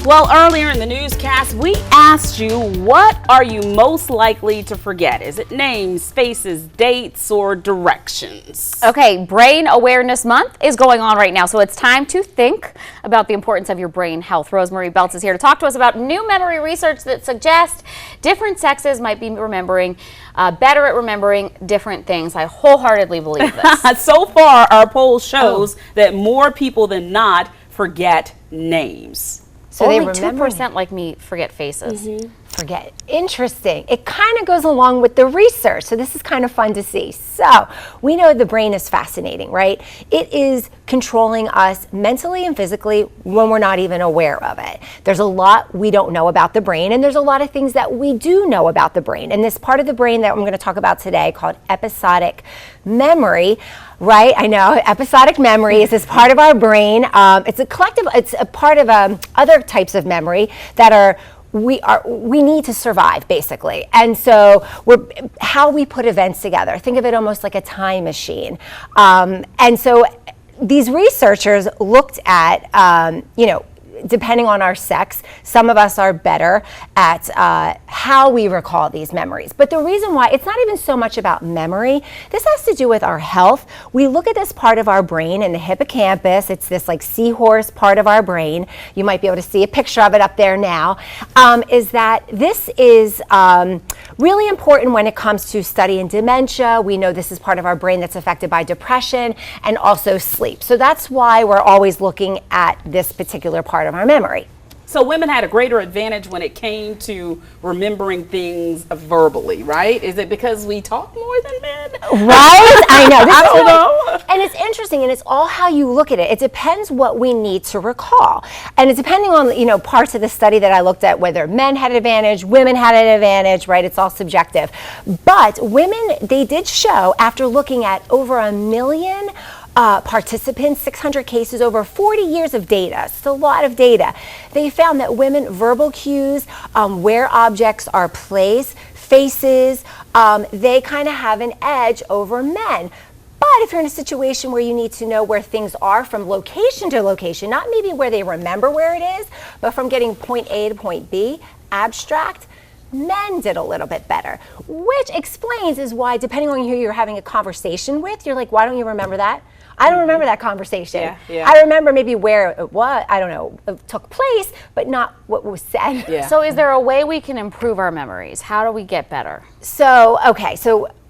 Well, earlier in the newscast, we asked you, what are you most likely to forget? Is it names, faces, dates, or directions? Okay, Brain Awareness Month is going on right now, so it's time to think about the importance of your brain health. Rosemarie Beltz is here to talk to us about new memory research that suggests different sexes might be remembering better at remembering different things. I wholeheartedly believe this. So far, our poll shows that more people than not forget names. So Only they 2% like me forget faces. Forget. Interesting. It kind of goes along with the research. So this is kind of fun to see. So we know the brain is fascinating, right? It is controlling us mentally and physically when we're not even aware of it. There's a lot we don't know about the brain, and there's a lot of things that we do know about the brain. And this part of the brain that I'm going to talk about today, called episodic memory, right? I know episodic memory is this part of our brain. It's a collective, it's a part of other types of memory that we need to survive, basically. And so how we put events together, think of it almost like a time machine. And so these researchers looked at, depending on our sex, some of us are better at how we recall these memories. But the reason why, it's not even so much about memory. This has to do with our health. We look at this part of our brain in the hippocampus. It's this like seahorse part of our brain. You might be able to see a picture of it up there now. Is that this is really important when it comes to studying dementia. We know this is part of our brain that's affected by depression and also sleep. So that's why we're always looking at this particular part of our memory. So women had a greater advantage when it came to remembering things verbally, right? Is it because we talk more than men? Right? I know. I don't know. And it's interesting, and it's all how you look at it. It depends what we need to recall. And it's depending on, parts of the study that I looked at, whether men had an advantage, women had an advantage, right? It's all subjective. But women, they did show, after looking at over 1 million participants, 600 cases, over 40 years of data. It's a lot of data. They found that women, verbal cues, where objects are placed, faces, they kind of have an edge over men. But if you're in a situation where you need to know where things are from location to location, not maybe where they remember where it is, but from getting point A to point B, abstract, men did a little bit better, which explains is why, depending on who you're having a conversation with, you're like, why don't you remember that? I don't remember that conversation. Yeah. I remember maybe where it was, I don't know, it took place, but not what was said. Yeah. So is there a way we can improve our memories? How do we get better? So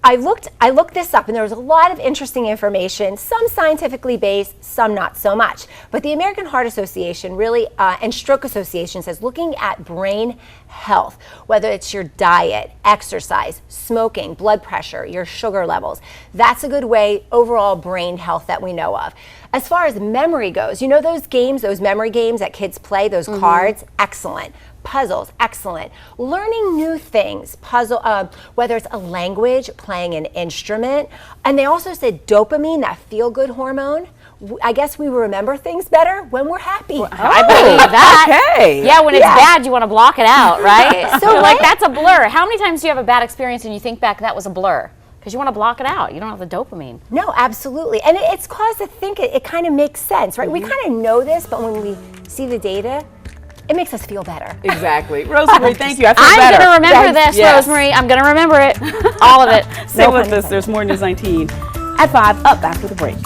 I looked this up, and there was a lot of interesting information, some scientifically based, some not so much. But the American Heart Association really, and Stroke Association says, looking at brain health, whether it's your diet, exercise, smoking, blood pressure, your sugar levels, that's a good way, overall brain health that we know of. As far as memory goes, those games, those memory games that kids play, those cards, excellent. Puzzles, excellent. Learning new things, whether it's a language, playing an instrument. And they also said dopamine, that feel-good hormone. I guess we remember things better when we're happy. I believe that. Okay. Yeah, when it's bad, you want to block it out, right? So You're like, that's a blur. How many times do you have a bad experience and you think back, that was a blur? Because you want to block it out. You don't have the dopamine. No, absolutely. And it's caused to think it kind of makes sense, right? We kind of know this, but when we see the data, it makes us feel better. Exactly. Rosemarie, thank you. I feel I'm better. going to remember this, Yes. Rosemarie. I'm going to remember it. All of it. Stay with us. There's more News 19 at 5, up after the break.